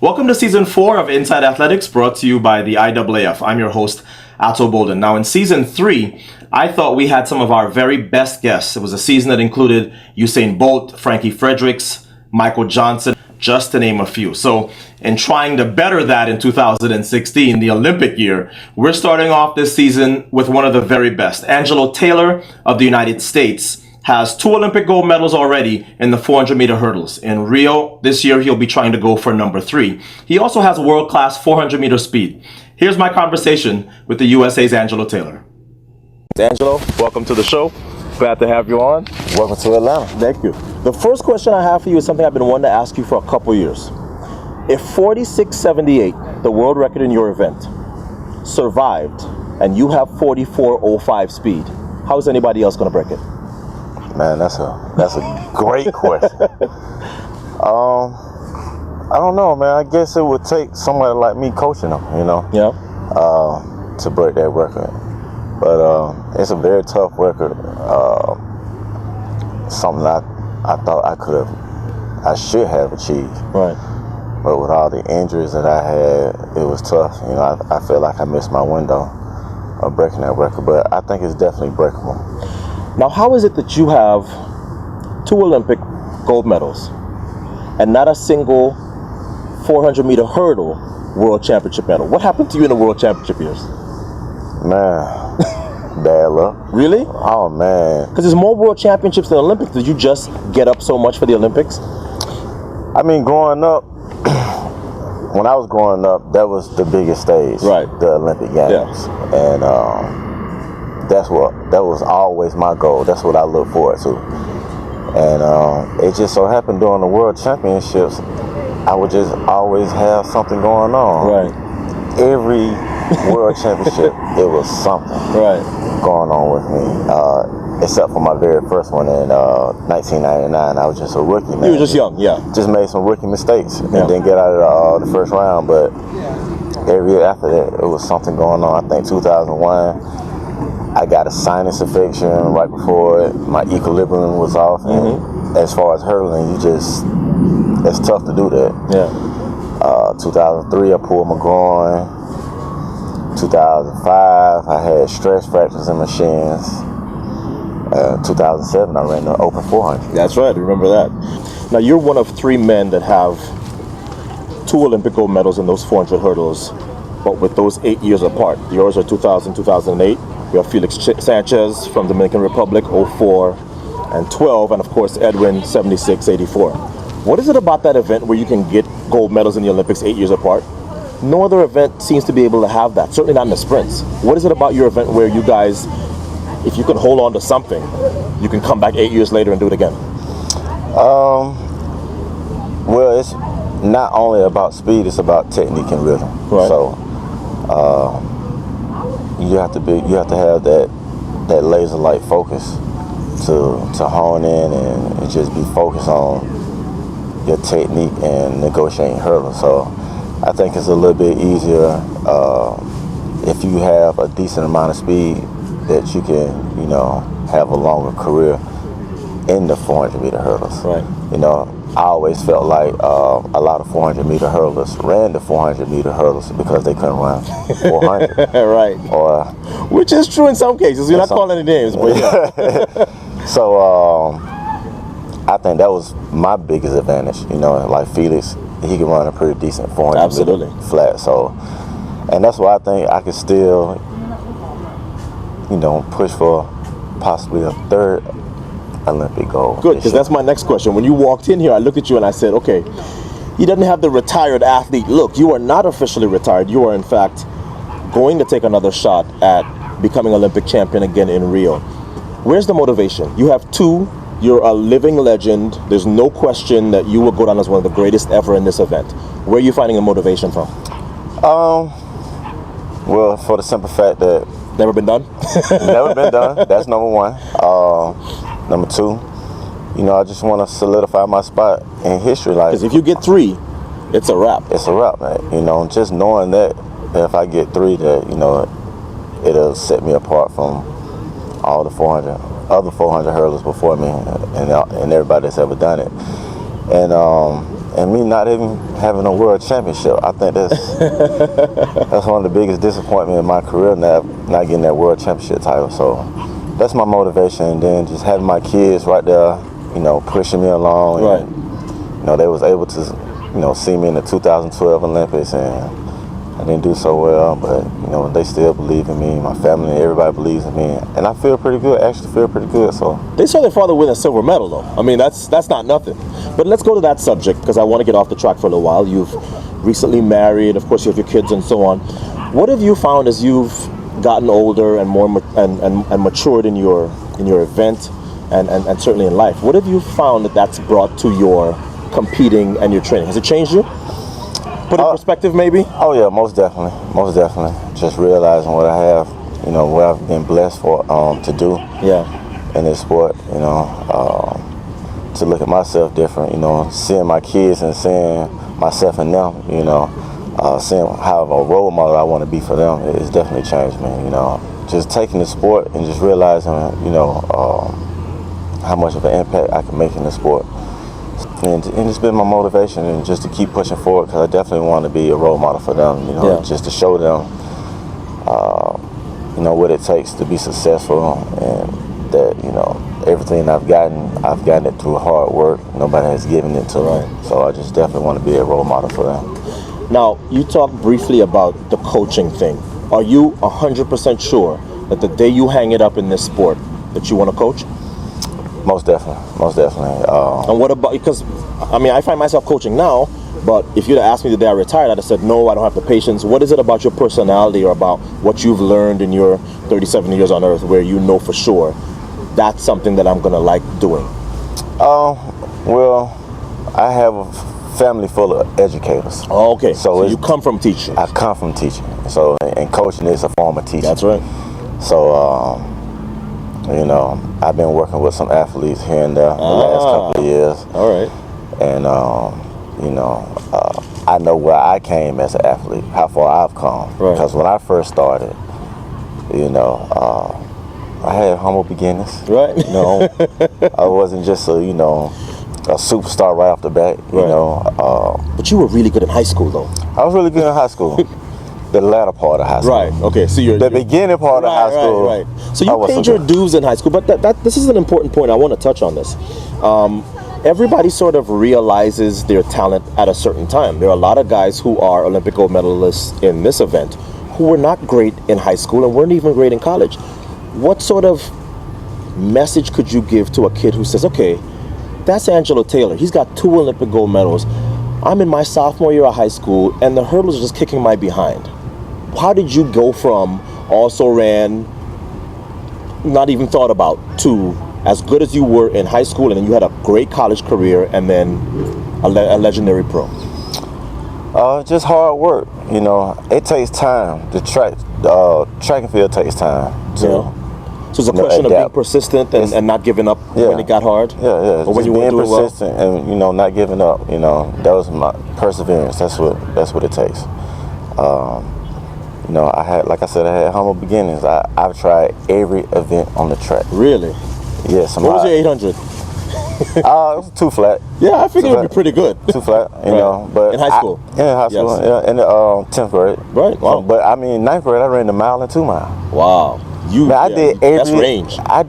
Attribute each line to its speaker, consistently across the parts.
Speaker 1: Welcome to Season 4 of Inside Athletics, brought to you by the IAAF. I'm your host, Atto Bolden. Now, in Season 3, I thought we had some of our very best guests. It was a season that included Usain Bolt, Frankie Fredericks, Michael Johnson, just to name a few. So, in trying to better that in 2016, the Olympic year, we're starting off this season with one of the very best. Angelo Taylor of the United States has 2 Olympic gold medals already in the 400-meter hurdles. In Rio this year, he'll be trying to go for number 3. He also has world-class 400-meter speed. Here's my conversation with the USA's Angelo Taylor. Angelo, welcome to the show. Glad to have you on.
Speaker 2: Welcome to Atlanta.
Speaker 1: Thank you. The first question I have for you is something I've been wanting to ask you for a couple years. If 46.78, the world record in your event, survived, and you have 44.05 speed, how is anybody else going to break it?
Speaker 2: Man, that's a great question. I don't know, man. I guess it would take somebody like me coaching them,
Speaker 1: Yeah.
Speaker 2: To break that record. But it's a very tough record. Something I thought I should have achieved.
Speaker 1: Right.
Speaker 2: But with all the injuries that I had, it was tough. I feel like I missed my window of breaking that record. But I think it's definitely breakable.
Speaker 1: Now, how is it that you have 2 Olympic gold medals and not a single 400-meter hurdle world championship medal? What happened to you in the world championship years?
Speaker 2: Man, bad luck.
Speaker 1: Really?
Speaker 2: Oh, man.
Speaker 1: Because there's more world championships than Olympics. Did you just get up so much for the Olympics?
Speaker 2: I mean, growing up, when I was growing up, that was the biggest stage.
Speaker 1: Right.
Speaker 2: The Olympic Games.
Speaker 1: Yeah.
Speaker 2: And that was always my goal. That's what I look forward to. And it just so happened during the World Championships, I would just always have something going on.
Speaker 1: Right.
Speaker 2: Every World Championship, it was something going on with me. Except for my very first one in 1999, I was just a rookie. Man.
Speaker 1: You were just young, yeah.
Speaker 2: Just made some rookie mistakes and didn't get out of the first round. But every year after that, it was something going on. I think 2001. I got a sinus infection right before it. My equilibrium was off. And as far as hurdling, it's tough to do that.
Speaker 1: Yeah.
Speaker 2: 2003, I pulled my groin. 2005, I had stress fractures in my shins. 2007, I ran the open 400.
Speaker 1: That's right, I remember that. Now, you're one of 3 men that have 2 Olympic gold medals in those 400 hurdles, but with those 8 years apart. Yours are 2000, 2008. We have Felix Sanchez from Dominican Republic, 04 and 12, and of course Edwin, 76, 84. What is it about that event where you can get gold medals in the Olympics 8 years apart? No other event seems to be able to have that, certainly not in the sprints. What is it about your event where you guys, if you can hold on to something, you can come back 8 years later and do it again?
Speaker 2: Well, it's not only about speed, it's about technique and rhythm.
Speaker 1: Right.
Speaker 2: So, you have to have that laser-like focus to hone in and just be focused on your technique and negotiating hurdles. So I think it's a little bit easier if you have a decent amount of speed that you can, have a longer career in the 400-meter hurdles.
Speaker 1: Right.
Speaker 2: I always felt like a lot of 400-meter hurdlers ran the 400-meter hurdles because they couldn't run 400.
Speaker 1: Right.
Speaker 2: Or
Speaker 1: which is true in some cases. You're not calling any names, but yeah.
Speaker 2: So I think that was my biggest advantage. Like Felix, he can run a pretty decent 400
Speaker 1: Absolutely.
Speaker 2: flat. So, and that's why I think I could still, push for possibly a 3rd Olympic gold.
Speaker 1: Good, because that's my next question. When you walked in here, I looked at you and I said, okay, he doesn't have the retired athlete look. You are not officially retired. You are, in fact, going to take another shot at becoming Olympic champion again in Rio. Where's the motivation? You have 2. You're a living legend. There's no question that you will go down as one of the greatest ever in this event. Where are you finding the motivation from?
Speaker 2: Well, for the simple fact that
Speaker 1: never been done.
Speaker 2: Never been done. That's number 1. Number 2, I just want to solidify my spot in history.
Speaker 1: Because if you get 3, it's a wrap.
Speaker 2: It's a wrap, man. Just knowing that if I get 3, that it'll set me apart from all the 400 hurdlers before me and everybody that's ever done it. And and me not even having a world championship. I think that's one of the biggest disappointments in my career, not getting that world championship title. So that's my motivation. And then just having my kids right there, pushing me along.
Speaker 1: Right.
Speaker 2: And, they was able to, see me in the 2012 Olympics, and I didn't do so well, but they still believe in me. My family, everybody believes in me, and I feel pretty good. Actually, feel pretty good. So
Speaker 1: they saw their father win a silver medal, though. I mean, that's not nothing. But let's go to that subject because I want to get off the track for a little while. You've recently married, of course, you have your kids and so on. What have you found as you've gotten older and more and matured in your event and certainly in life? What have you found that's brought to your competing and your training? Has it changed you? Put in perspective, maybe?
Speaker 2: Oh yeah, most definitely. Just realizing what I have, what I've been blessed for to do.
Speaker 1: Yeah.
Speaker 2: In this sport, to look at myself different, seeing my kids and seeing myself in them, seeing how a role model I want to be for them, it's definitely changed me. Just taking the sport and just realizing, how much of an impact I can make in the sport. And it's been my motivation, and just to keep pushing forward, because I definitely want to be a role model for them, just to show them, what it takes to be successful, and that, everything I've gotten it through hard work. Nobody has given it to me. So I just definitely want to be a role model for them.
Speaker 1: Now, you talked briefly about the coaching thing. Are you 100% sure that the day you hang it up in this sport, that you want to coach?
Speaker 2: Most definitely.
Speaker 1: And what about, because I find myself coaching now, but if you'd have asked me the day I retired, I'd have said, no, I don't have the patience. What is it about your personality or about what you've learned in your 37 years on earth where you know for sure that's something that I'm going to like doing?
Speaker 2: Well, I have a family full of educators.
Speaker 1: Oh, okay. So you come from teaching.
Speaker 2: I come from teaching. So, and coaching is a form of teaching.
Speaker 1: That's right.
Speaker 2: So, I've been working with some athletes here and there the last couple of years.
Speaker 1: All right.
Speaker 2: And, I know where I came as an athlete, how far I've come.
Speaker 1: Right.
Speaker 2: Because when I first started, I had humble beginnings.
Speaker 1: Right.
Speaker 2: I wasn't just a superstar right off the bat.
Speaker 1: But you were really good in high school, though.
Speaker 2: I was really good in high school. The latter part of high school.
Speaker 1: Right. Okay. So you're
Speaker 2: the beginning part of high school.
Speaker 1: Right. So you paid your dues in high school, but this is an important point. I want to touch on this. Everybody sort of realizes their talent at a certain time. There are a lot of guys who are Olympic gold medalists in this event who were not great in high school and weren't even great in college. What sort of message could you give to a kid who says, okay, that's Angelo Taylor. He's got 2 Olympic gold medals. I'm in my sophomore year of high school and the hurdles are just kicking my behind. How did you go from also ran, not even thought about, to as good as you were in high school, and then you had a great college career, and then a legendary pro?
Speaker 2: Just hard work. It takes time. The track and field takes time.
Speaker 1: So it's a question of being persistent and not giving up when it got hard?
Speaker 2: Yeah.
Speaker 1: Or when you
Speaker 2: being
Speaker 1: weren't doing
Speaker 2: persistent and, not giving up. That was my perseverance. That's what it takes. I had, like I said, I had humble beginnings. I've tried every event on the track.
Speaker 1: Really?
Speaker 2: Yes.
Speaker 1: What was your 800?
Speaker 2: It was 2 flat.
Speaker 1: Yeah, I figured it would be pretty good.
Speaker 2: 2 flat, but
Speaker 1: in high school.
Speaker 2: In high school,
Speaker 1: yes.
Speaker 2: In the 10th grade.
Speaker 1: Right. Wow.
Speaker 2: But 9th grade, I ran the mile and 2 mile.
Speaker 1: Wow. That's range.
Speaker 2: I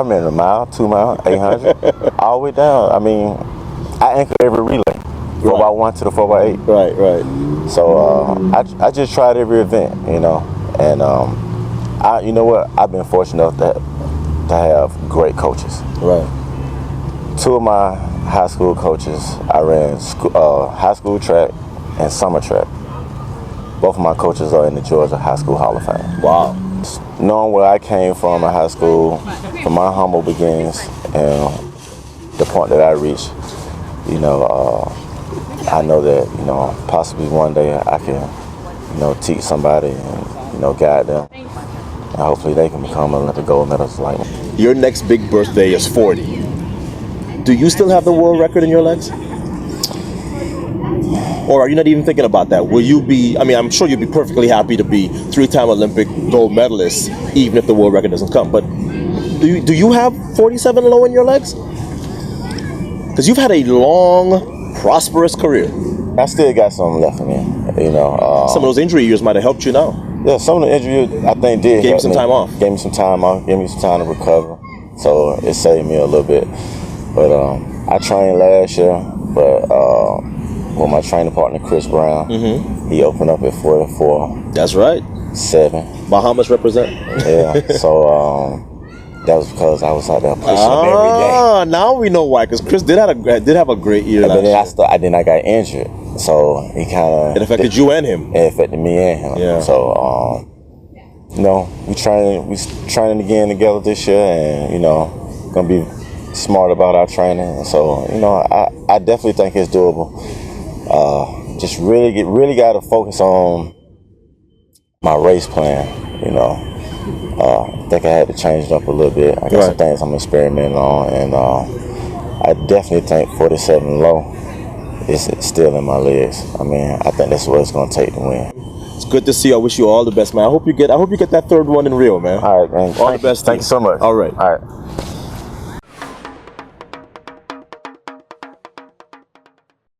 Speaker 2: ran a mile, 2 mile, 800, all the way down. I anchored every relay. 4x1 to the 4x8.
Speaker 1: Right.
Speaker 2: So I just tried every event, and I've been fortunate enough to have great coaches.
Speaker 1: Right.
Speaker 2: 2 of my high school coaches, I ran high school track and summer track. Both of my coaches are in the Georgia High School Hall of Fame.
Speaker 1: Wow.
Speaker 2: Knowing where I came from in high school, from my humble beginnings, and the point that I reached, I know that, possibly one day I can, teach somebody and, guide them. And hopefully they can become Olympic gold medalists like me.
Speaker 1: Your next big birthday is 40. Do you still have the world record in your legs? Or are you not even thinking about that? Will you be, I'm sure you'd be perfectly happy to be 3-time Olympic gold medalist, even if the world record doesn't come. But do you have 47 low in your legs? Because you've had a long prosperous career.
Speaker 2: I still got something left in me. You know,
Speaker 1: Some of those injury years might have helped you now.
Speaker 2: yeah, some of the injuries I think did
Speaker 1: Gave you
Speaker 2: help
Speaker 1: some
Speaker 2: me.
Speaker 1: time off.
Speaker 2: Gave me some time off. Gave me some time to recover. So it saved me a little bit. But I trained last year, but with my training partner Chris Brown, he opened up at 44.
Speaker 1: That's right.
Speaker 2: 7.
Speaker 1: Bahamas represent.
Speaker 2: Yeah. So that was because I was out there pushing him every day.
Speaker 1: Now we know why. Because Chris did have a great year.
Speaker 2: And
Speaker 1: last year.
Speaker 2: then I got injured. So he kind of
Speaker 1: It affected you and him.
Speaker 2: It affected me and him.
Speaker 1: Yeah.
Speaker 2: So you know, we training again together this year, and you know, gonna be smart about our training. So you know, I definitely think it's doable. Just really got to focus on my race plan. You know, I think I had to change it up a little bit. I got some things I'm experimenting on, and I definitely think 47 low is still in my legs. I mean, I think that's what it's gonna take to win.
Speaker 1: It's good to see you. I wish you all the best, man. I hope you get that third one in Rio, man.
Speaker 2: All right, man.
Speaker 1: All the best.
Speaker 2: Thanks so much.
Speaker 1: All right.
Speaker 2: All right.